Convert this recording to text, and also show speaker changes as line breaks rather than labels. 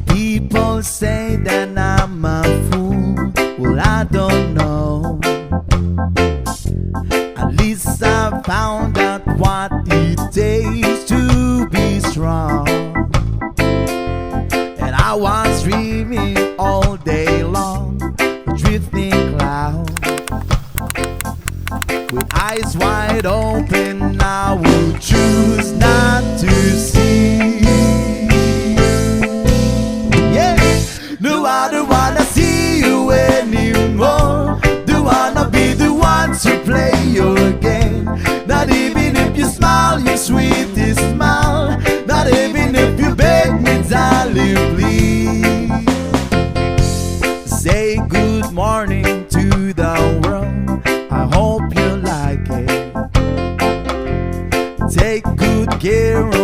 People say that I'm a fool. Well, I don't know. At least I found out what it takes to be strong. And I was dreaming all day long, a drifting cloud. With eyes wide open, I would choose not to see. Yeah, no, I don't wanna see you anymore. Don't wanna be the one to play your game. Not even if you smile your sweetest smile. Not even if you beg me, darling, please. Say good morning to the world. I hope you like it. Take good care of